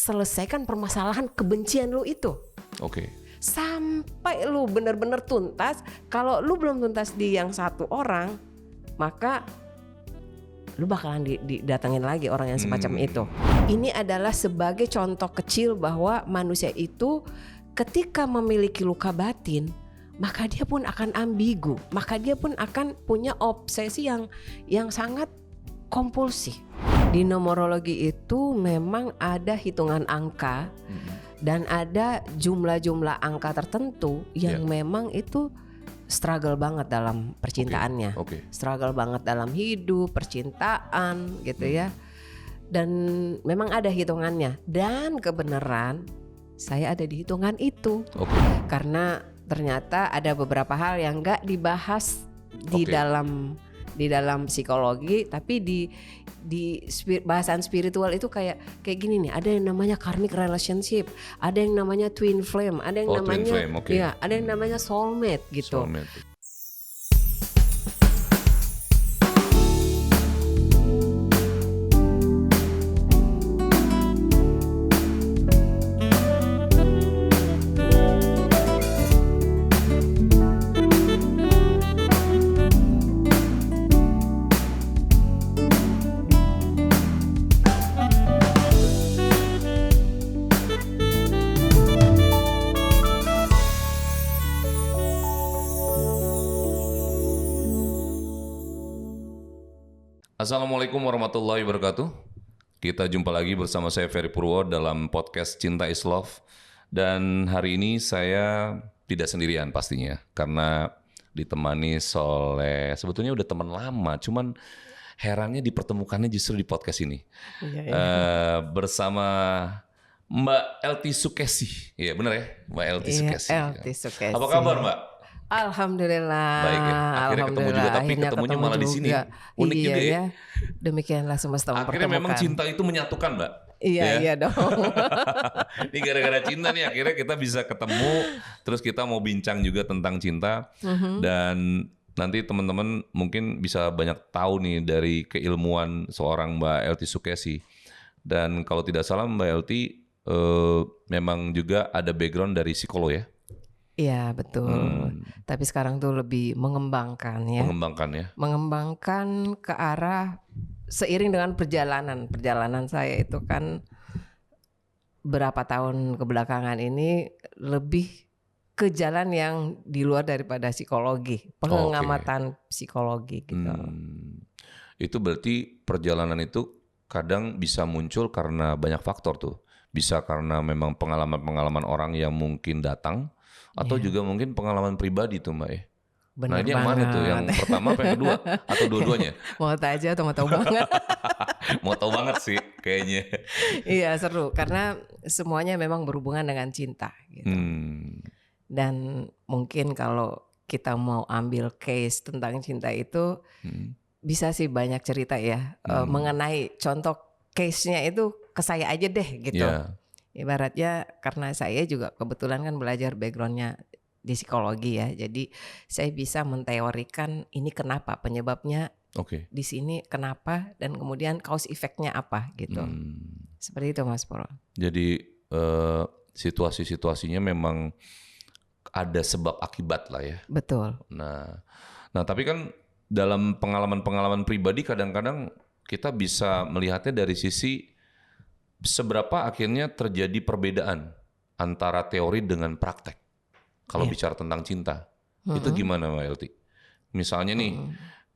selesaikan permasalahan kebencian lu itu. Oke. Sampai lu benar-benar tuntas. Kalau lu belum tuntas di yang satu orang, maka lu bakalan didatengin lagi orang yang semacam itu. Ini adalah sebagai contoh kecil bahwa manusia itu ketika memiliki luka batin, maka dia pun akan ambigu, maka dia pun akan punya obsesi yang sangat kompulsif. Di numerologi itu memang ada hitungan angka dan ada jumlah-jumlah angka tertentu yang memang itu struggle banget dalam percintaannya, struggle banget dalam hidup, percintaan gitu ya. Dan memang ada hitungannya, dan kebenaran saya ada di hitungan itu. Karena ternyata ada beberapa hal yang nggak dibahas di dalam psikologi, tapi di bahasan spiritual itu kayak gini nih, ada yang namanya karmic relationship, ada yang namanya twin flame, ada yang namanya ada yang namanya soulmate gitu. Assalamualaikum warahmatullahi wabarakatuh. Kita jumpa lagi bersama saya Ferry Purwo dalam podcast Cinta is Love. Dan hari ini saya tidak sendirian pastinya, karena ditemani oleh sebetulnya udah teman lama, cuman herannya dipertemukannya justru di podcast ini. Bersama Mbak Elty Sukesi. Iya benar ya, Mbak Elty Sukesi. Elty Sukesi. Apa kabar Mbak? Alhamdulillah. Baik ya. Akhirnya ketemu juga, tapi ketemunya malah di sini. Unik juga ya. Demikianlah semesta mempertemukan. Akhirnya memang cinta itu menyatukan, Mbak. Iya dong. Ini gara-gara cinta nih akhirnya kita bisa ketemu, terus kita mau bincang juga tentang cinta. Dan nanti teman-teman mungkin bisa banyak tahu nih dari keilmuan seorang Mbak Elty Sukesi. Dan kalau tidak salah Mbak Elty memang juga ada background dari psikolog ya? Iya betul. Tapi sekarang tuh lebih mengembangkan ya. Mengembangkan ke arah seiring dengan perjalanan saya itu kan berapa tahun kebelakangan ini lebih ke jalan yang di luar daripada psikologi, pengamatan psikologi gitu. Itu berarti perjalanan itu kadang bisa muncul karena banyak faktor tuh. Bisa karena memang pengalaman-pengalaman orang yang mungkin datang. Atau juga mungkin pengalaman pribadi tuh Mbak ya. Bener nah ini yang mana tuh? Yang pertama apa yang kedua? Atau dua-duanya? Mau tahu aja atau mau tahu banget? Mau tahu banget sih kayaknya. Iya seru karena semuanya memang berhubungan dengan cinta gitu. Dan mungkin kalau kita mau ambil case tentang cinta itu bisa sih banyak cerita ya. Mengenai contoh case-nya itu ke saya aja deh gitu. Ibaratnya karena saya juga kebetulan kan belajar backgroundnya di psikologi ya, jadi saya bisa menteorikan ini kenapa, penyebabnya di sini kenapa, dan kemudian cause effect-nya apa gitu. Seperti itu Mas Purwo. Jadi situasi-situasinya memang ada sebab akibat lah ya. Betul. Nah tapi kan dalam pengalaman-pengalaman pribadi kadang-kadang kita bisa melihatnya dari sisi seberapa akhirnya terjadi perbedaan antara teori dengan praktek kalau bicara tentang cinta. Itu gimana Mbak Elty? Misalnya nih,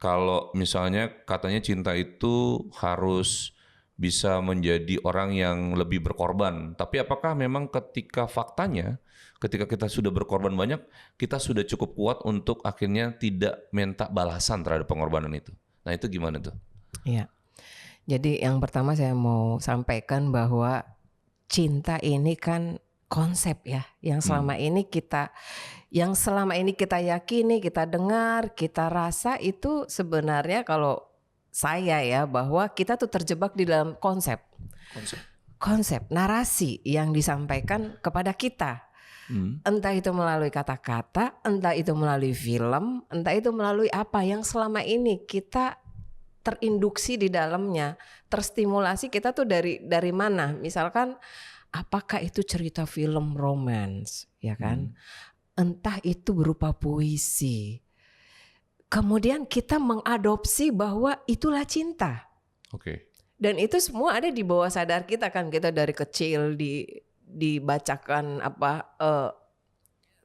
kalau misalnya katanya cinta itu harus bisa menjadi orang yang lebih berkorban. Tapi apakah memang ketika faktanya, ketika kita sudah berkorban banyak, kita sudah cukup kuat untuk akhirnya tidak minta balasan terhadap pengorbanan itu? Nah itu gimana tuh? Iya. Jadi yang pertama saya mau sampaikan bahwa cinta ini kan konsep ya, yang selama ini kita yakini, kita dengar, kita rasa itu sebenarnya kalau saya ya bahwa kita tuh terjebak di dalam konsep narasi yang disampaikan kepada kita. Entah itu melalui kata-kata, entah itu melalui film, entah itu melalui apa yang selama ini kita terinduksi di dalamnya, terstimulasi kita tuh dari mana? Misalkan apakah itu cerita film romance, ya kan? Entah itu berupa puisi. Kemudian kita mengadopsi bahwa itulah cinta. Oke. Dan itu semua ada di bawah sadar kita kan. Kita dari kecil dibacakan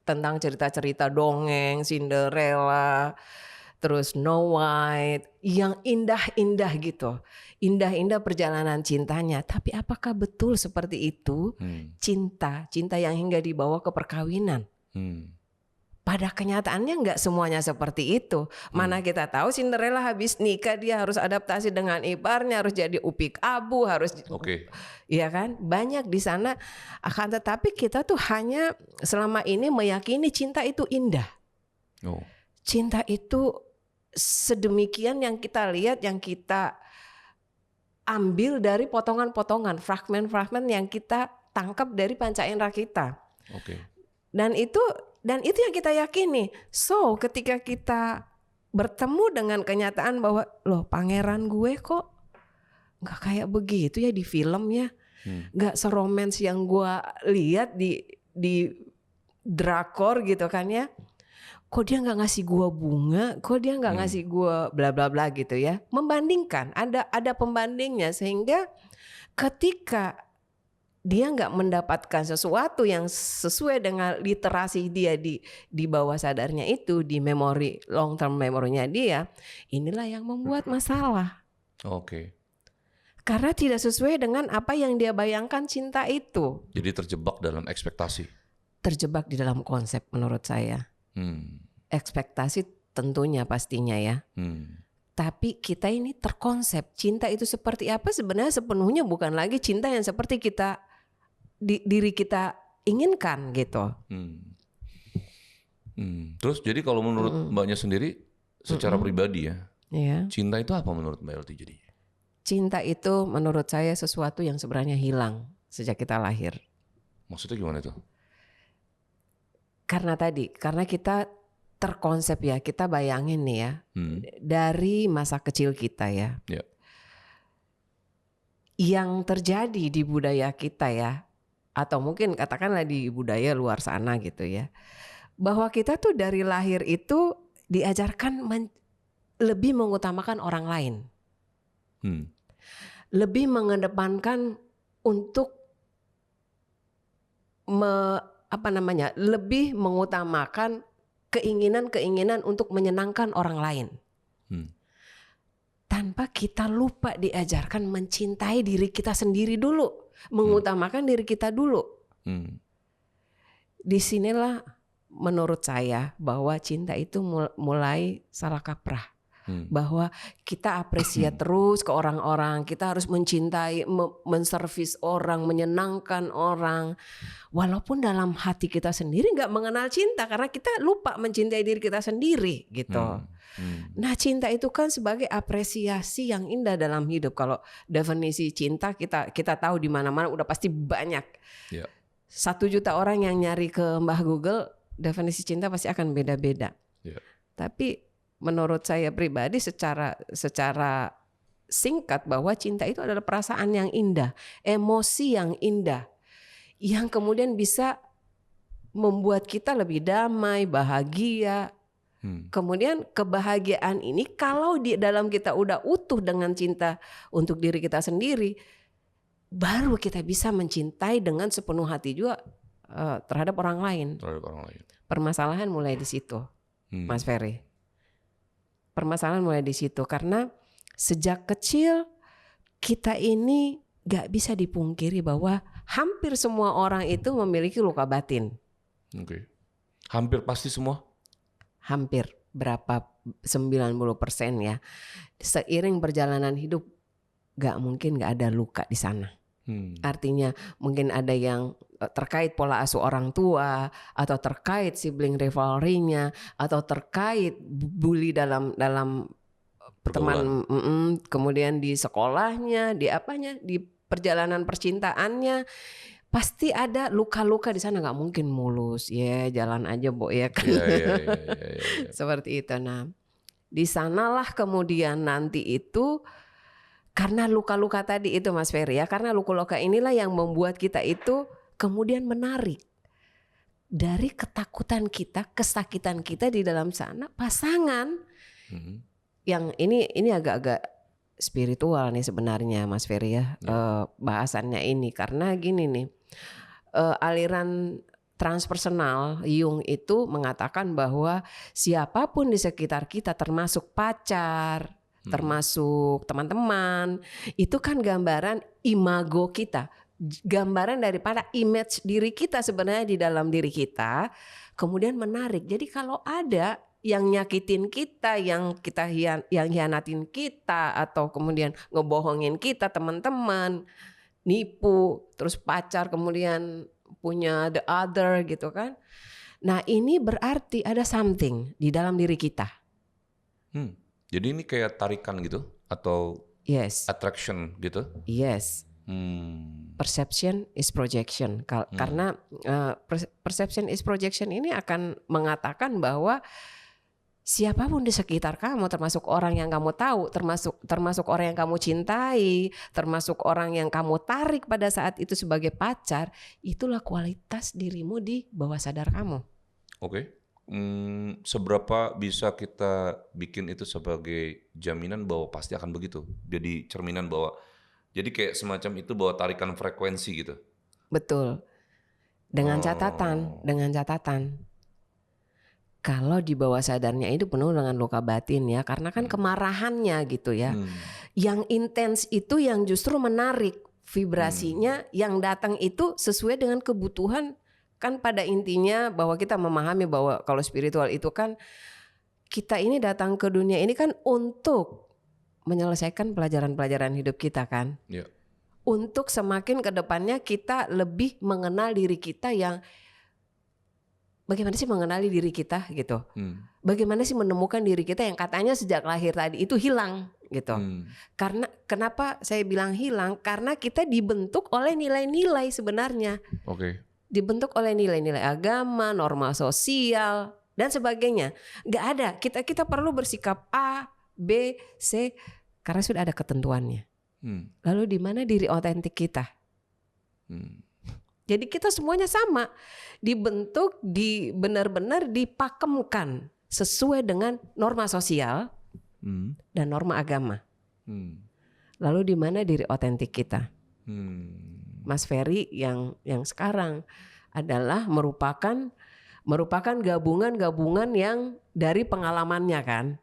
tentang cerita-cerita dongeng, Cinderella, terus Snow White, yang indah-indah gitu. Indah-indah perjalanan cintanya. Tapi apakah betul seperti itu cinta yang hingga dibawa ke perkawinan? Pada kenyataannya nggak semuanya seperti itu. Mana kita tahu Cinderella habis nikah dia harus adaptasi dengan iparnya, harus jadi upik abu, harus, iya kan? Banyak di sana. Akan tetapi kita tuh hanya selama ini meyakini cinta itu indah. Cinta itu sedemikian yang kita lihat, yang kita ambil dari potongan-potongan, fragmen-fragmen yang kita tangkap dari panca indera kita. Dan itu yang kita yakini. So ketika kita bertemu dengan kenyataan bahwa loh pangeran gue kok nggak kayak begitu ya di film ya, nggak seromans yang gue lihat di drakor gitu kan ya. Kok dia nggak ngasih gue bunga, kok dia nggak ngasih gue bla bla bla gitu ya. Membandingkan, ada pembandingnya sehingga ketika dia nggak mendapatkan sesuatu yang sesuai dengan literasi dia di bawah sadarnya itu, di memori, long term memorinya dia, inilah yang membuat masalah. Karena tidak sesuai dengan apa yang dia bayangkan cinta itu. Jadi terjebak dalam ekspektasi. Terjebak di dalam konsep menurut saya. Ekspektasi tentunya pastinya ya. Tapi kita ini terkonsep cinta itu seperti apa, sebenarnya sepenuhnya bukan lagi cinta yang seperti diri kita inginkan gitu. Terus jadi kalau menurut Mbaknya sendiri secara pribadi ya, cinta itu apa menurut Mbak Elty jadi? Cinta itu menurut saya sesuatu yang sebenarnya hilang sejak kita lahir. Maksudnya gimana itu? Karena kita terkonsep ya, kita bayangin nih ya, dari masa kecil kita ya. Yang terjadi di budaya kita ya, atau mungkin katakanlah di budaya luar sana gitu ya, bahwa kita tuh dari lahir itu diajarkan lebih mengutamakan orang lain, lebih mengedepankan untuk lebih mengutamakan keinginan untuk menyenangkan orang lain, tanpa kita lupa diajarkan mencintai diri kita sendiri dulu. Mengutamakan diri kita dulu. Disinilah menurut saya bahwa cinta itu mulai salah kaprah. Bahwa kita apresiasi terus ke orang-orang, kita harus mencintai, menservis orang, menyenangkan orang, walaupun dalam hati kita sendiri nggak mengenal cinta karena kita lupa mencintai diri kita sendiri gitu. Nah cinta itu kan sebagai apresiasi yang indah dalam hidup. Kalau definisi cinta kita tahu di mana-mana udah pasti banyak. 1 juta orang yang nyari ke Mbah Google, definisi cinta pasti akan beda-beda. Tapi menurut saya pribadi secara singkat bahwa cinta itu adalah perasaan yang indah, emosi yang indah, yang kemudian bisa membuat kita lebih damai, bahagia. Kemudian kebahagiaan ini kalau di dalam kita udah utuh dengan cinta untuk diri kita sendiri, baru kita bisa mencintai dengan sepenuh hati juga terhadap orang lain. Permasalahan mulai di situ, Mas Ferry. Permasalahan mulai di situ karena sejak kecil kita ini gak bisa dipungkiri bahwa hampir semua orang itu memiliki luka batin. Hampir pasti semua? Hampir berapa 90% ya. Seiring perjalanan hidup gak mungkin gak ada luka di sana. Artinya mungkin ada yang terkait pola asuh orang tua, atau terkait sibling rivalry-nya, atau terkait bully dalam teman, kemudian di sekolahnya, di apanya, di perjalanan percintaannya. Pasti ada luka-luka di sana, nggak mungkin mulus ya, jalan aja Bo ya kan. Seperti itu. Nah di sanalah kemudian nanti itu Karena luka-luka tadi itu Mas Ferry ya, karena luka-luka inilah yang membuat kita itu kemudian menarik dari ketakutan kita, kesakitan kita di dalam sana pasangan. Yang ini agak-agak spiritual nih sebenarnya Mas Ferry ya, bahasannya ini karena gini nih, aliran transpersonal Jung itu mengatakan bahwa siapapun di sekitar kita termasuk pacar, termasuk teman-teman, itu kan gambaran imago kita, gambaran daripada image diri kita sebenarnya di dalam diri kita, kemudian menarik. Jadi kalau ada yang nyakitin kita, yang hianatin kita, atau kemudian ngebohongin kita, teman-teman, nipu, terus pacar kemudian punya the other gitu kan. Nah ini berarti ada something di dalam diri kita. Jadi ini kayak tarikan gitu atau Yes. attraction gitu? Yes. Perception is projection. Karena perception is projection ini akan mengatakan bahwa siapapun di sekitar kamu, termasuk orang yang kamu tahu, termasuk orang yang kamu cintai, termasuk orang yang kamu tarik pada saat itu sebagai pacar, itulah kualitas dirimu di bawah sadar kamu. Oke. Seberapa bisa kita bikin itu sebagai jaminan bahwa pasti akan begitu? Jadi cerminan bahwa, jadi kayak semacam itu bahwa tarikan frekuensi gitu. Betul. Dengan catatan. Kalau di bawah sadarnya itu penuh dengan luka batin ya, karena kan kemarahannya gitu ya. Yang intens itu yang justru menarik vibrasinya, yang datang itu sesuai dengan kebutuhan. Kan pada intinya bahwa kita memahami bahwa kalau spiritual itu kan kita ini datang ke dunia ini kan untuk menyelesaikan pelajaran-pelajaran hidup kita kan. Yeah. Untuk semakin ke depannya kita lebih mengenal diri kita yang bagaimana sih mengenali diri kita gitu. Bagaimana sih menemukan diri kita yang katanya sejak lahir tadi itu hilang gitu. Karena kenapa saya bilang hilang? Karena kita dibentuk oleh nilai-nilai sebenarnya. Oke. Dibentuk oleh nilai-nilai agama, norma sosial dan sebagainya. Gak ada. Kita perlu bersikap A, B, C karena sudah ada ketentuannya. Lalu di mana diri otentik kita? Jadi kita semuanya sama, dibentuk, benar-benar dipakemkan sesuai dengan norma sosial dan norma agama. Lalu di mana diri otentik kita? Mas Ferry yang sekarang adalah merupakan gabungan yang dari pengalamannya kan.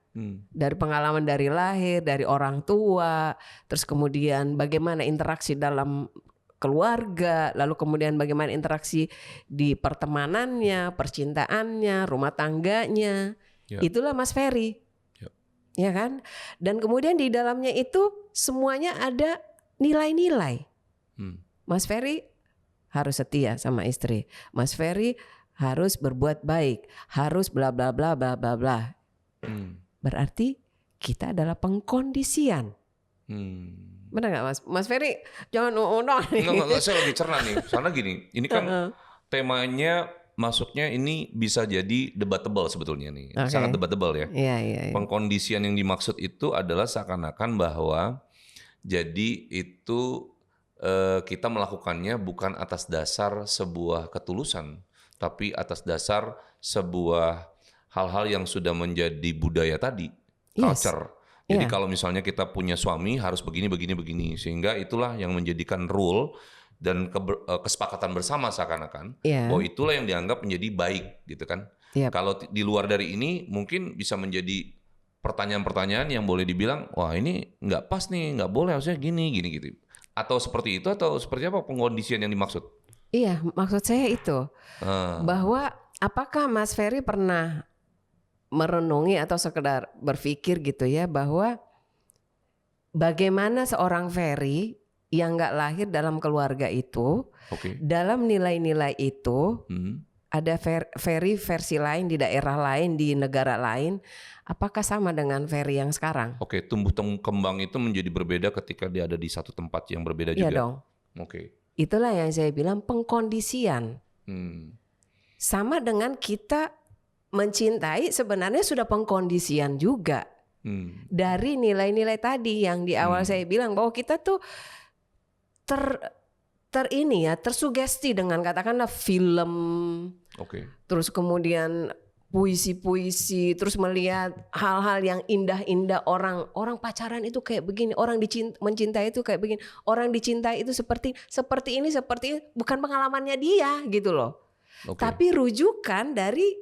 Dari pengalaman dari lahir, dari orang tua, terus kemudian bagaimana interaksi dalam keluarga, lalu kemudian bagaimana interaksi di pertemanannya, percintaannya, rumah tangganya. Itulah Mas Ferry. Ya kan? Dan kemudian di dalamnya itu semuanya ada nilai-nilai. Mas Ferry harus setia sama istri. Mas Ferry harus berbuat baik, harus bla bla bla bla bla bla. Berarti kita adalah pengkondisian. Benar nggak Mas? Mas Ferry jangan Enggak, saya lagi cerna nih. Soalnya gini, ini kan temanya masuknya ini bisa jadi debatable sebetulnya nih. Sangat debatable ya. Iya. Pengkondisian yang dimaksud itu adalah seakan-akan bahwa jadi itu kita melakukannya bukan atas dasar sebuah ketulusan, tapi atas dasar sebuah hal-hal yang sudah menjadi budaya tadi, culture. Jadi kalau misalnya kita punya suami harus begini, sehingga itulah yang menjadikan rule dan kesepakatan bersama seakan-akan bahwa itulah yang dianggap menjadi baik, gitu kan? Kalau di luar dari ini mungkin bisa menjadi pertanyaan-pertanyaan yang boleh dibilang, wah ini nggak pas nih, nggak boleh, harusnya gini gitu. Atau seperti itu atau seperti apa pengkondisian yang dimaksud? Iya, maksud saya itu bahwa apakah Mas Ferry pernah merenungi atau sekedar berpikir gitu ya bahwa bagaimana seorang Ferry yang nggak lahir dalam keluarga itu, dalam nilai-nilai itu ada Ferry versi lain di daerah lain, di negara lain, apakah sama dengan Ferry yang sekarang? Tumbuh kembang itu menjadi berbeda ketika dia ada di satu tempat yang berbeda juga. Iya dong. Itulah yang saya bilang pengkondisian. Sama dengan kita mencintai sebenarnya sudah pengkondisian juga. Dari nilai-nilai tadi yang di awal saya bilang bahwa kita tuh tersugesti dengan katakanlah film, terus kemudian puisi-puisi, terus melihat hal-hal yang indah-indah, orang pacaran itu kayak begini, orang mencintai itu kayak begini, orang dicintai itu seperti ini, bukan pengalamannya dia gitu loh. Tapi rujukan dari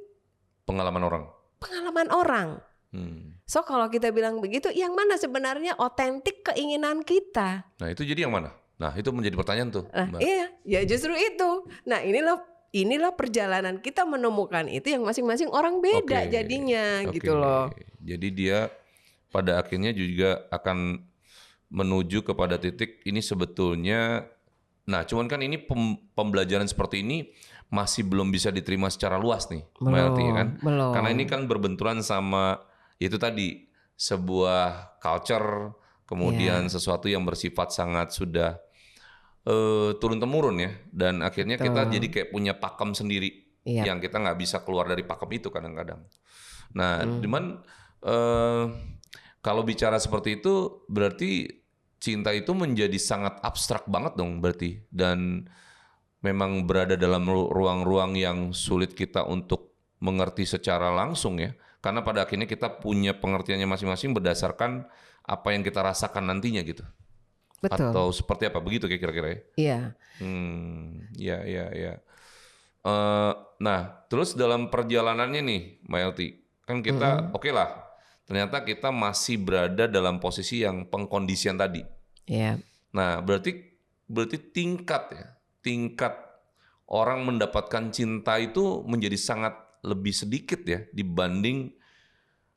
pengalaman orang. So kalau kita bilang begitu, yang mana sebenarnya otentik keinginan kita? Nah itu jadi yang mana? Nah itu menjadi pertanyaan tuh. Iya, ya justru itu. Nah inilah perjalanan kita menemukan itu yang masing-masing orang beda jadinya gitu loh. Jadi dia pada akhirnya juga akan menuju kepada titik ini sebetulnya. Nah cuman kan ini pembelajaran seperti ini masih belum bisa diterima secara luas nih, Melty, kan? Karena ini kan berbenturan sama itu tadi sebuah culture, kemudian sesuatu yang bersifat sangat sudah turun temurun ya, dan akhirnya kita jadi kayak punya pakem sendiri yang kita nggak bisa keluar dari pakem itu kadang-kadang. Nah, cuman kalau bicara seperti itu berarti cinta itu menjadi sangat abstrak banget dong berarti, dan memang berada dalam ruang-ruang yang sulit kita untuk mengerti secara langsung ya, karena pada akhirnya kita punya pengertiannya masing-masing berdasarkan apa yang kita rasakan nantinya gitu. Betul. Atau seperti apa begitu kira-kira ya? Iya. Iya. Nah, terus dalam perjalanannya nih, Melty, kan kita oke lah, ternyata kita masih berada dalam posisi yang pengkondisian tadi. Iya. Nah, berarti tingkat orang mendapatkan cinta itu menjadi sangat lebih sedikit ya dibanding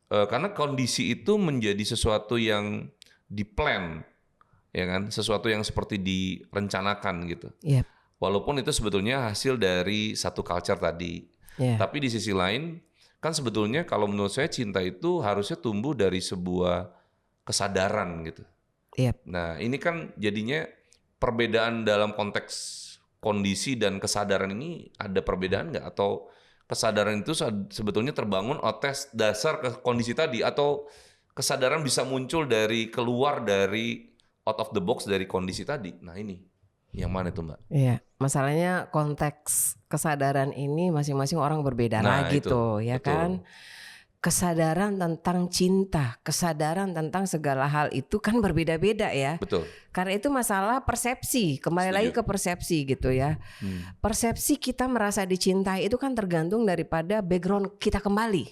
karena kondisi itu menjadi sesuatu yang diplan. Ya kan, sesuatu yang seperti direncanakan gitu. Yep. Walaupun itu sebetulnya hasil dari satu culture tadi. Tapi di sisi lain, kan sebetulnya kalau menurut saya cinta itu harusnya tumbuh dari sebuah kesadaran gitu. Yep. Nah ini kan jadinya perbedaan dalam konteks kondisi dan kesadaran ini ada perbedaan nggak? Atau kesadaran itu sebetulnya terbangun atas dasar kondisi tadi? Atau kesadaran bisa muncul dari keluar dari out of the box dari kondisi tadi. Nah ini, yang mana itu Mbak? Iya, masalahnya konteks kesadaran ini masing-masing orang berbeda lagi tuh, ya kan? Kesadaran tentang cinta, kesadaran tentang segala hal itu kan berbeda-beda ya. Betul. Karena itu masalah persepsi, kembali lagi ke persepsi gitu ya. Persepsi kita merasa dicintai itu kan tergantung daripada background kita kembali.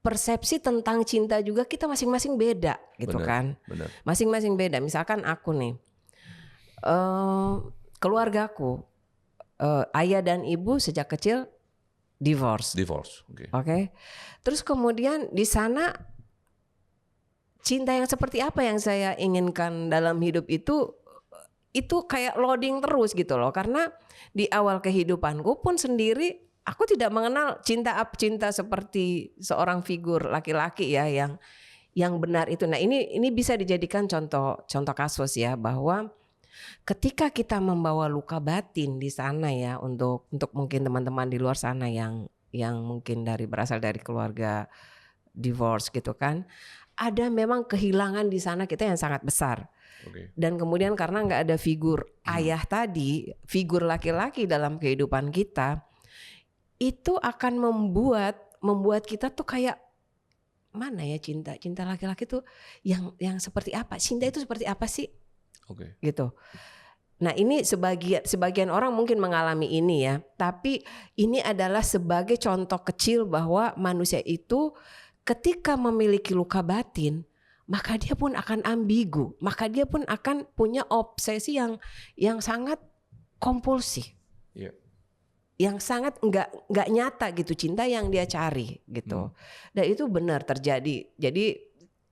Persepsi tentang cinta juga kita masing-masing beda gitu kan. Masing-masing beda. Misalkan aku nih, keluargaku, ayah dan ibu sejak kecil divorce. Oke. Terus kemudian di sana cinta yang seperti apa yang saya inginkan dalam hidup itu kayak loading terus gitu loh. Karena di awal kehidupanku pun sendiri aku tidak mengenal cinta seperti seorang figur laki-laki ya yang benar itu. Nah, ini bisa dijadikan contoh kasus ya, bahwa ketika kita membawa luka batin di sana ya, untuk mungkin teman-teman di luar sana yang mungkin berasal dari keluarga divorce gitu kan, ada memang kehilangan di sana kita yang sangat besar. Dan kemudian karena nggak ada figur ayah tadi, figur laki-laki dalam kehidupan kita, itu akan membuat kita tuh kayak mana ya cinta laki-laki tuh yang seperti apa? Cinta itu seperti apa sih? Gitu. Nah, ini sebagian orang mungkin mengalami ini ya, tapi ini adalah sebagai contoh kecil bahwa manusia itu ketika memiliki luka batin, maka dia pun akan ambigu, maka dia pun akan punya obsesi yang sangat kompulsif. Yang sangat nggak nyata gitu cinta yang dia cari gitu. Dan itu benar terjadi. Jadi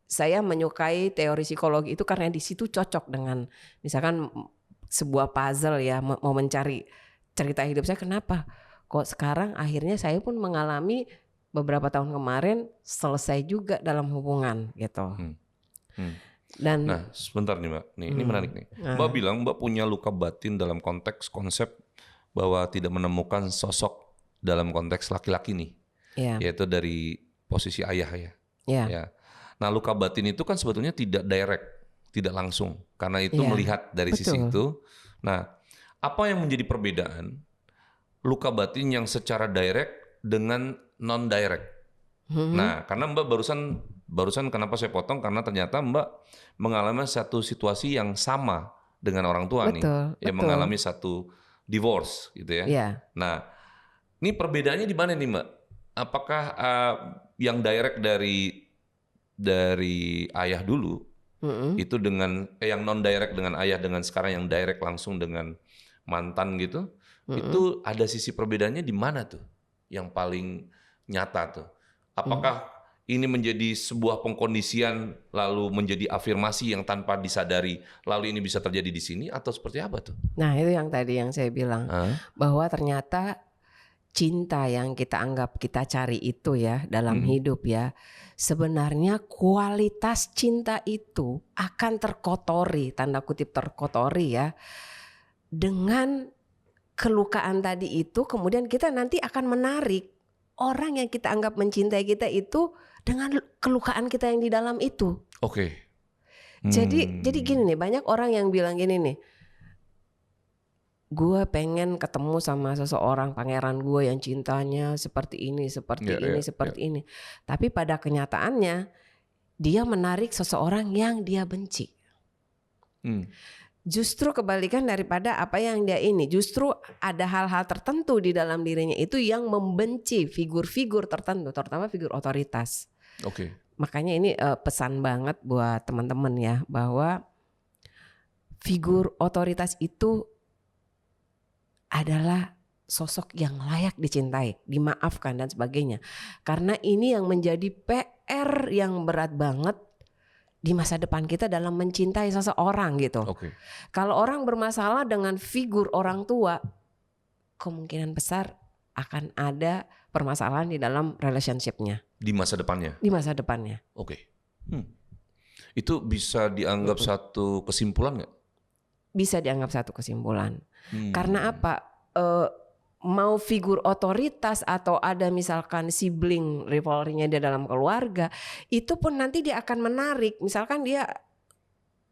saya menyukai teori psikologi itu karena di situ cocok dengan misalkan sebuah puzzle ya, mau mencari cerita hidup saya, kenapa kok sekarang akhirnya saya pun mengalami beberapa tahun kemarin selesai juga dalam hubungan gitu. Dan nah sebentar nih Mbak, ini menarik nih. Mbak bilang Mbak punya luka batin dalam konteks konsep bahwa tidak menemukan sosok dalam konteks laki-laki nih, yaitu dari posisi ayah ya. Ya. Ya. Nah, luka batin itu kan sebetulnya tidak direct, tidak langsung. Karena itu Iya, melihat dari sisi betul. itu. Nah, apa yang menjadi perbedaan luka batin yang secara direct dengan non direct? Nah, karena Mbak barusan kenapa saya potong, karena ternyata Mbak mengalami satu situasi yang sama dengan orang tua nih, Betul, yang betul. mengalami satu divorce gitu ya. Iya. Nah, ini perbedaannya di mana nih Mbak? Apakah yang direct dari ayah dulu itu dengan yang non direct dengan ayah, dengan sekarang yang direct langsung dengan mantan gitu, itu ada sisi perbedaannya di mana tuh yang paling nyata tuh? Apakah ini menjadi sebuah pengkondisian lalu menjadi afirmasi yang tanpa disadari lalu ini bisa terjadi di sini, atau seperti apa tuh? Nah, itu yang tadi yang saya bilang, bahwa ternyata cinta yang kita anggap kita cari itu ya dalam hidup ya, sebenarnya kualitas cinta itu akan terkotori, tanda kutip terkotori ya, dengan kelukaan tadi itu. Kemudian kita nanti akan menarik orang yang kita anggap mencintai kita itu dengan kelukaan kita yang di dalam itu. Oke. Jadi gini nih, banyak orang yang bilang gini nih, gue pengen ketemu sama seseorang, pangeran gue yang cintanya seperti ini, seperti ini. Tapi pada kenyataannya dia menarik seseorang yang dia benci. Justru kebalikan daripada apa yang dia ini. Justru ada hal-hal tertentu di dalam dirinya itu yang membenci figur-figur tertentu, terutama figur otoritas. Oke. Makanya ini pesan banget buat teman-teman ya, bahwa figur otoritas itu adalah sosok yang layak dicintai, dimaafkan dan sebagainya. Karena ini yang menjadi PR yang berat banget di masa depan kita dalam mencintai seseorang gitu. Kalau orang bermasalah dengan figur orang tua, kemungkinan besar akan ada permasalahan di dalam relationship-nya. Di masa depannya. Oke. Itu bisa dianggap satu kesimpulan nggak? Bisa dianggap satu kesimpulan. Karena apa? Mau figur otoritas atau ada misalkan sibling rivalry-nya dia dalam keluarga, itu pun nanti dia akan menarik. Misalkan dia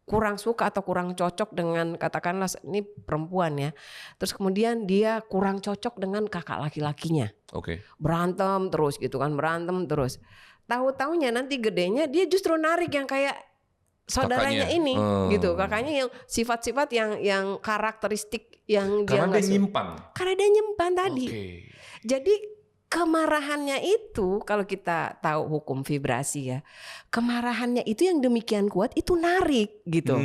kurang suka atau kurang cocok dengan, katakanlah ini perempuan ya, terus kemudian dia kurang cocok dengan kakak laki-lakinya. Berantem terus gitu kan, berantem terus. Tahu-taunya nanti gedenya dia justru narik yang kayak saudaranya kakaknya ini gitu, kakaknya yang sifat-sifat yang karakteristik yang dia karena dia nyimpan. Karena dia nyimpan tadi. Jadi kemarahannya itu, kalau kita tahu hukum vibrasi ya, kemarahannya itu yang demikian kuat itu narik gitu.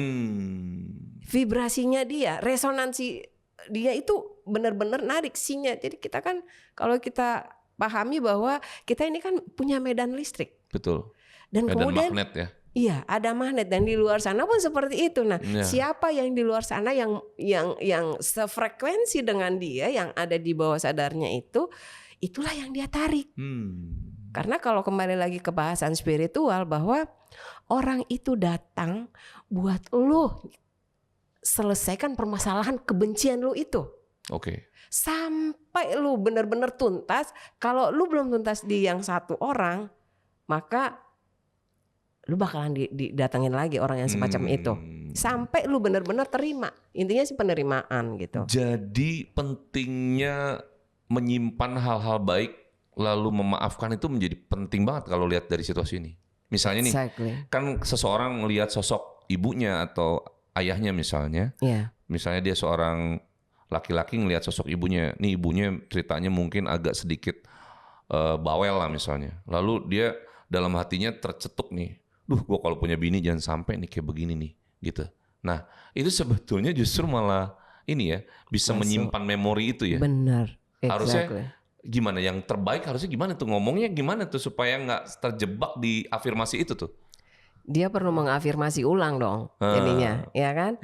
Vibrasinya dia, resonansi dia itu benar-benar narik sinyal. Jadi kita kan, kalau kita pahami bahwa kita ini kan punya medan listrik. Betul. Dan medan kemudian magnet ya. Iya, ada magnet, dan di luar sana pun seperti itu. Nah, siapa yang di luar sana yang sefrekuensi dengan dia, yang ada di bawah sadarnya itu, itulah yang dia tarik. Karena kalau kembali lagi ke bahasan spiritual, bahwa orang itu datang buat lu selesaikan permasalahan kebencian lu itu. Sampai lu benar-benar tuntas. Kalau lu belum tuntas di yang satu orang, maka lu bakalan didatengin lagi orang yang semacam itu sampai lu benar-benar terima. Intinya sih penerimaan gitu. Jadi pentingnya menyimpan hal-hal baik lalu memaafkan itu menjadi penting banget kalau lihat dari situasi ini. Misalnya nih, kan seseorang melihat sosok ibunya atau ayahnya misalnya. Misalnya dia seorang laki-laki ngelihat sosok ibunya. Nih ibunya ceritanya mungkin agak sedikit bawel lah misalnya. Lalu dia dalam hatinya tercetuk nih, gue kalau punya bini jangan sampai nih kayak begini nih gitu. Nah itu sebetulnya justru malah ini ya, bisa menyimpan memori itu ya. Benar. Harusnya gimana, yang terbaik harusnya gimana tuh, ngomongnya gimana tuh supaya nggak terjebak di afirmasi itu tuh. Dia perlu mengafirmasi ulang dong jadinya, ya kan?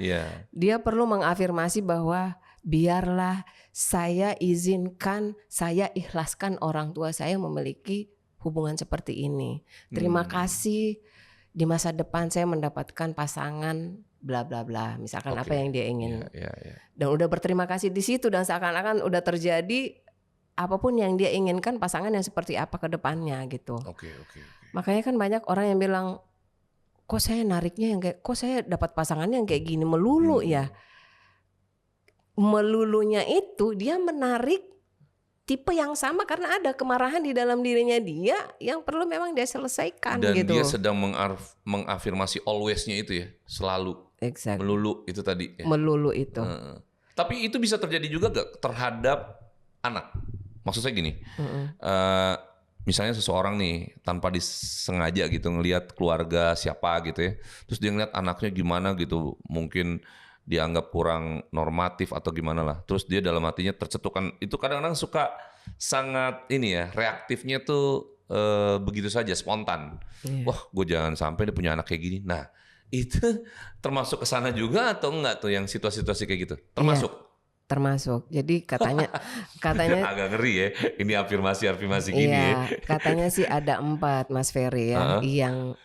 Dia perlu mengafirmasi bahwa biarlah saya izinkan, saya ikhlaskan orang tua saya memiliki hubungan seperti ini. Terima kasih, di masa depan saya mendapatkan pasangan bla bla bla, misalkan apa yang dia ingin. Dan udah berterima kasih di situ, dan seakan-akan udah terjadi apapun yang dia inginkan pasangan yang seperti apa ke depannya gitu. Oke. Makanya kan banyak orang yang bilang, kok saya nariknya yang kayak, kok saya dapat pasangannya yang kayak gini melulu ya. Melulunya itu dia menarik tipe yang sama karena ada kemarahan di dalam dirinya dia yang perlu memang dia selesaikan Dan gitu. dia sedang mengafirmasi always-nya itu ya, selalu. Exactly. Melulu itu tadi ya. Melulu itu. Tapi itu bisa terjadi juga gak terhadap anak? Maksud saya gini, misalnya seseorang nih tanpa disengaja gitu ngelihat keluarga siapa gitu ya, terus dia ngeliat anaknya gimana gitu, mungkin dianggap kurang normatif atau gimana lah, terus dia dalam hatinya tercetukan. Itu kadang-kadang suka sangat ini ya, reaktifnya tuh begitu saja spontan. Wah, gue jangan sampai dia punya anak kayak gini. Nah, itu termasuk ke sana juga atau enggak tuh yang situasi-situasi kayak gitu? Termasuk. Iya, termasuk. Jadi katanya agak ngeri ya. Ini afirmasi gini ya. Katanya sih ada 4 Mas Ferry ya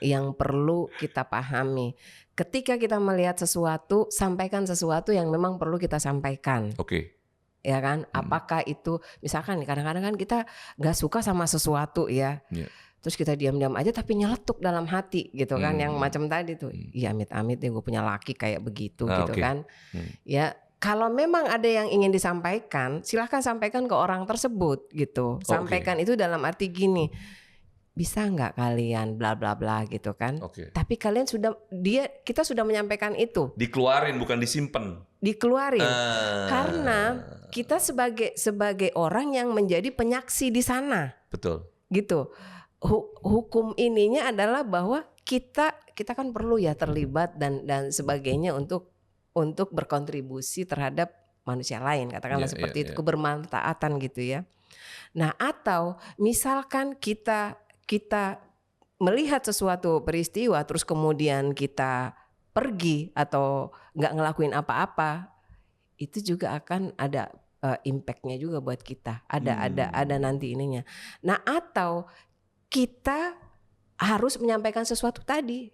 yang perlu kita pahami. Ketika kita melihat sesuatu, sampaikan sesuatu yang memang perlu kita sampaikan. Oke. Ya kan? Apakah itu misalkan kadang-kadang kan kita nggak suka sama sesuatu ya. Yeah. Terus kita diam-diam aja tapi nyeletuk dalam hati gitu kan, yang macam tadi tuh. Iya amit-amit deh gue punya laki kayak begitu gitu kan. Ya kalau memang ada yang ingin disampaikan, silahkan sampaikan ke orang tersebut gitu. Sampaikan itu dalam arti gini, bisa nggak kalian bla bla bla gitu kan. Tapi kalian kita sudah menyampaikan itu. Dikeluarin bukan disimpan. Dikeluarin. Karena kita sebagai orang yang menjadi penyaksi di sana. Betul. Gitu. Hukum ininya adalah bahwa kita kan perlu ya terlibat dan sebagainya untuk berkontribusi terhadap manusia lain, katakanlah seperti itu, kebermanfaatan gitu ya. Nah, atau misalkan kita melihat sesuatu peristiwa terus kemudian kita pergi atau nggak ngelakuin apa-apa, itu juga akan ada impact-nya juga buat kita. Ada nanti ininya. Nah, atau kita harus menyampaikan sesuatu tadi,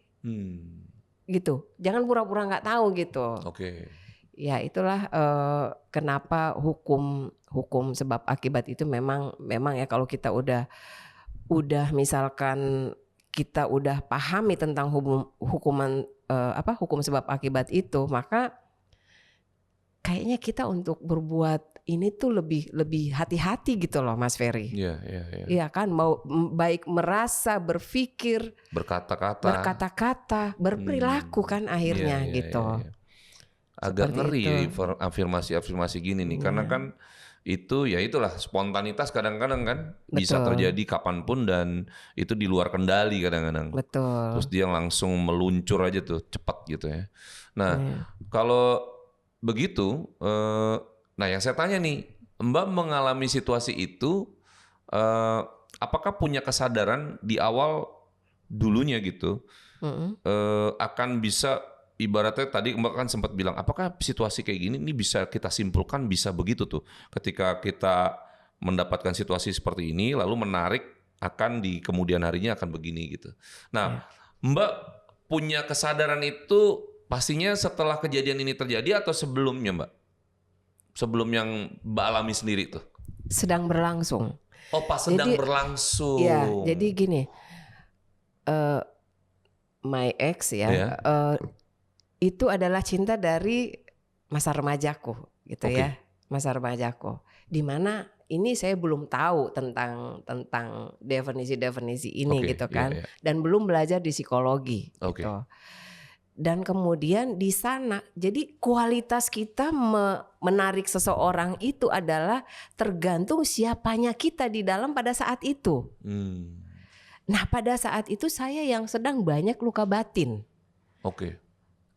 gitu. Jangan pura-pura nggak tahu gitu. Ya itulah kenapa hukum sebab akibat itu memang ya kalau kita udah misalkan kita udah pahami tentang hukum sebab akibat itu, maka kayaknya kita untuk berbuat ini tuh lebih hati-hati gitu loh Mas Ferry. Iya kan, mau baik merasa, berpikir, berkata-kata, berperilaku kan akhirnya gitu. Agak ngeri afirmasi gini nih, karena kan itu ya itulah spontanitas kadang-kadang kan bisa terjadi kapanpun dan itu di luar kendali kadang-kadang. Betul. Terus dia langsung meluncur aja tuh cepat gitu ya. Nah kalau begitu, nah yang saya tanya nih, Mbak mengalami situasi itu, apakah punya kesadaran di awal dulunya gitu, akan bisa ibaratnya tadi Mbak kan sempat bilang, apakah situasi kayak gini ini bisa kita simpulkan bisa begitu tuh, ketika kita mendapatkan situasi seperti ini lalu menarik akan di kemudian harinya akan begini gitu. Nah, Mbak punya kesadaran itu pastinya setelah kejadian ini terjadi atau sebelumnya Mbak? Sebelum yang Mbak alami sendiri tuh? Sedang berlangsung. Oh, pas sedang berlangsung. Ya, jadi gini, my ex ya, itu adalah cinta dari masa remajaku gitu ya, masa remajaku. Di mana ini saya belum tahu tentang definisi ini gitu kan, dan belum belajar di psikologi gitu. Dan kemudian di sana, jadi kualitas kita menarik seseorang itu adalah tergantung siapanya kita di dalam pada saat itu. Nah pada saat itu saya yang sedang banyak luka batin.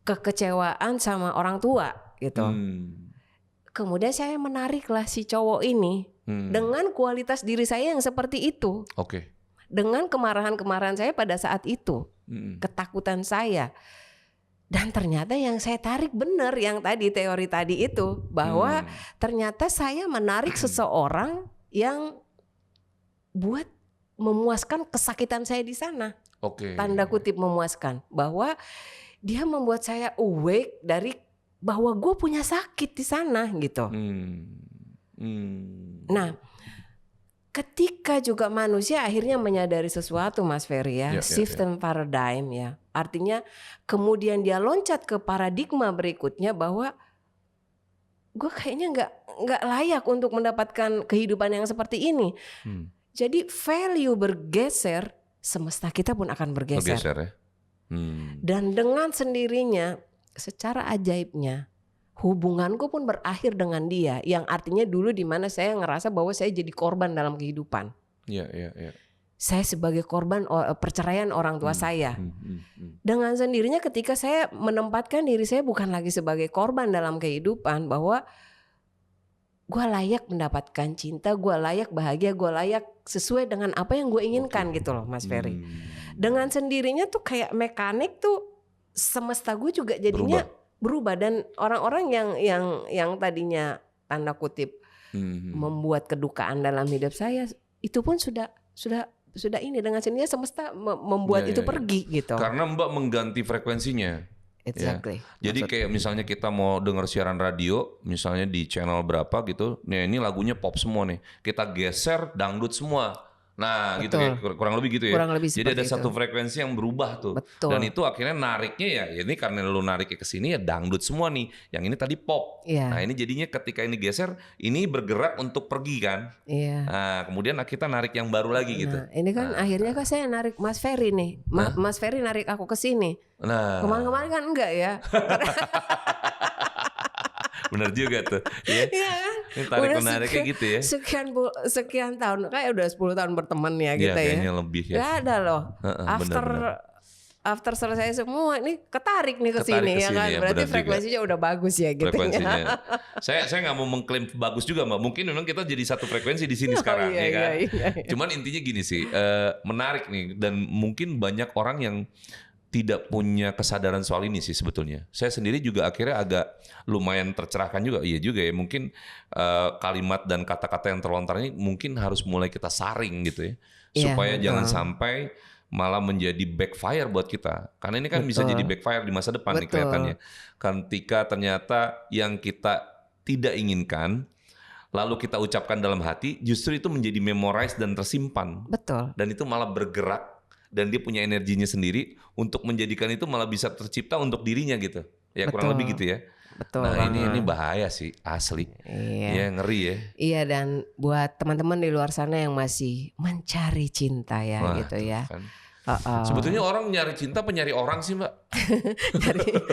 Kekecewaan sama orang tua gitu. Kemudian saya menariklah si cowok ini dengan kualitas diri saya yang seperti itu. Dengan kemarahan-kemarahan saya pada saat itu. Ketakutan saya. Dan ternyata yang saya tarik benar yang tadi teori tadi itu, bahwa ternyata saya menarik seseorang yang buat memuaskan kesakitan saya di sana. Tanda kutip memuaskan, bahwa dia membuat saya awake dari bahwa gue punya sakit di sana gitu. Nah, ketika juga manusia akhirnya menyadari sesuatu, Mas Ferry ya, shift in paradigm ya. Artinya kemudian dia loncat ke paradigma berikutnya bahwa gue kayaknya nggak layak untuk mendapatkan kehidupan yang seperti ini. Jadi value bergeser, semesta kita pun akan bergeser. Ya? Dan dengan sendirinya, secara ajaibnya, hubunganku pun berakhir dengan dia. Yang artinya dulu di mana saya ngerasa bahwa saya jadi korban dalam kehidupan. Iya. Saya sebagai korban perceraian orang tua saya. Dengan sendirinya ketika saya menempatkan diri saya bukan lagi sebagai korban dalam kehidupan, bahwa gue layak mendapatkan cinta, gue layak bahagia, gue layak sesuai dengan apa yang gue inginkan gitu loh, Mas Ferry. Dengan sendirinya tuh kayak mekanik tuh semesta gue juga jadinya berubah, dan orang-orang yang tadinya tanda kutip membuat kedukaan dalam hidup saya itu pun sudah ini dengan sendirinya semesta membuat itu pergi gitu. Karena Mbak mengganti frekuensinya. Exactly. Ya. Jadi kayak misalnya kita mau dengar siaran radio, misalnya di channel berapa gitu, nih ini lagunya pop semua nih, kita geser dangdut semua. Nah gitu kayak kurang lebih gitu ya. Jadi ada satu frekuensi yang berubah tuh. Betul. Dan itu akhirnya nariknya ya ini karena lu nariknya ke sini ya dangdut semua nih. Yang ini tadi pop. Nah ini jadinya ketika ini geser, ini bergerak untuk pergi kan. Nah kemudian kita narik yang baru lagi gitu. Nah, ini kan akhirnya kan saya narik Mas Ferry nih. Mas Ferry narik aku ke sini. Nah kemarin-kemarin kan enggak ya. Bener juga tuh. Iya kan? Ini tarik menarik kayak gitu ya. Sekian tahun, kayak udah 10 tahun berteman ya kita ya. Kayaknya lebih ya. Gak ada loh. After selesai semua ini ketarik nih ke sini ya kan. Berarti frekuensinya udah bagus ya gitu. Frekuensinya. Saya nggak mau mengklaim bagus juga Mbak. Mungkin memang kita jadi satu frekuensi di sini sekarang ya kan. Iya. Cuman intinya gini sih, menarik nih, dan mungkin banyak orang yang tidak punya kesadaran soal ini sih sebetulnya. Saya sendiri juga akhirnya agak lumayan tercerahkan juga. Iya juga ya, mungkin kalimat dan kata-kata yang terlontar ini mungkin harus mulai kita saring gitu ya. Supaya jangan sampai malah menjadi backfire buat kita. Karena ini kan bisa jadi backfire di masa depan nih kelihatannya. Ketika ternyata yang kita tidak inginkan, lalu kita ucapkan dalam hati, justru itu menjadi memorized dan tersimpan. Betul. Dan itu malah bergerak. Dan dia punya energinya sendiri untuk menjadikan itu malah bisa tercipta untuk dirinya gitu. Ya kurang lebih gitu ya. Betul. Nah ini bahaya sih asli. Ya ngeri ya. Iya, dan buat teman-teman di luar sana yang masih mencari cinta ya gitu ya. Kan. Sebetulnya orang nyari cinta apa nyari orang sih Mbak?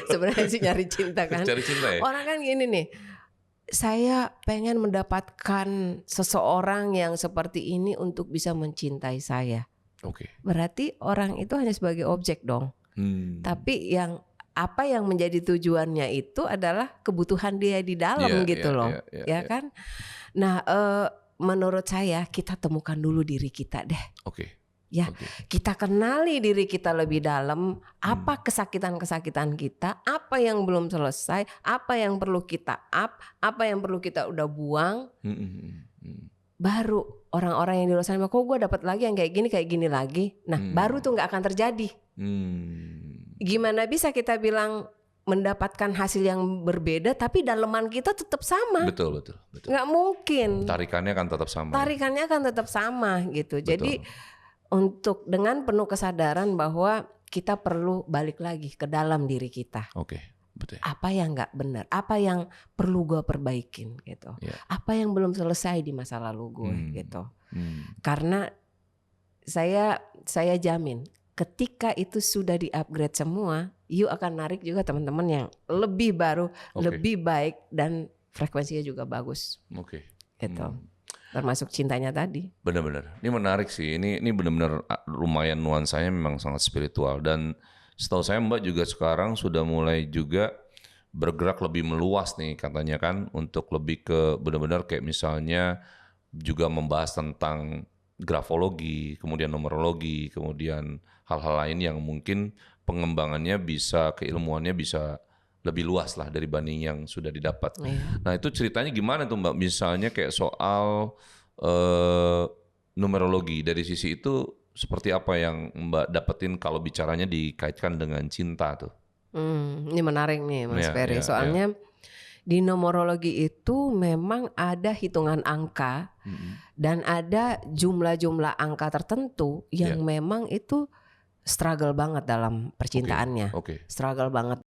Sebenarnya sih nyari cinta kan. Cari cinta ya. Orang kan gini nih. Saya pengen mendapatkan seseorang yang seperti ini untuk bisa mencintai saya. Berarti orang itu hanya sebagai objek dong. Tapi apa yang menjadi tujuannya itu adalah kebutuhan dia di dalam gitu loh. Ya kan? Nah, menurut saya kita temukan dulu diri kita deh. Kita kenali diri kita lebih dalam. Apa kesakitan-kesakitan kita, apa yang belum selesai, apa yang perlu kita up, apa yang perlu kita udah buang. Baru orang-orang yang di luar sana, kok gue dapat lagi yang kayak gini lagi. Nah baru tuh nggak akan terjadi. Gimana bisa kita bilang mendapatkan hasil yang berbeda tapi daleman kita tetap sama? Betul. Nggak mungkin. Tarikannya akan tetap sama. Tarikannya akan tetap sama gitu. Betul. Jadi untuk dengan penuh kesadaran bahwa kita perlu balik lagi ke dalam diri kita. Betul. Apa yang nggak benar, apa yang perlu gue perbaikin gitu, apa yang belum selesai di masa lalu gue gitu. Karena saya jamin ketika itu sudah di-upgrade semua, you akan narik juga teman-teman yang lebih baru, lebih baik, dan frekuensinya juga bagus. Gitu. Termasuk cintanya tadi. Benar-benar. Ini menarik sih. Ini benar-benar lumayan nuansanya memang sangat spiritual, dan setahu saya Mbak juga sekarang sudah mulai juga bergerak lebih meluas nih katanya kan, untuk lebih ke benar-benar kayak misalnya juga membahas tentang grafologi, kemudian numerologi, kemudian hal-hal lain yang mungkin pengembangannya bisa, keilmuannya bisa lebih luas lah dari banding yang sudah didapat. Nah itu ceritanya gimana tuh Mbak? Misalnya kayak soal numerologi dari sisi itu, seperti apa yang Mbak dapetin kalau bicaranya dikaitkan dengan cinta tuh? Ini menarik nih Mas Ferry. Soalnya Di numerologi itu memang ada hitungan angka dan ada jumlah-jumlah angka tertentu yang memang itu struggle banget dalam percintaannya. Oke. Struggle banget.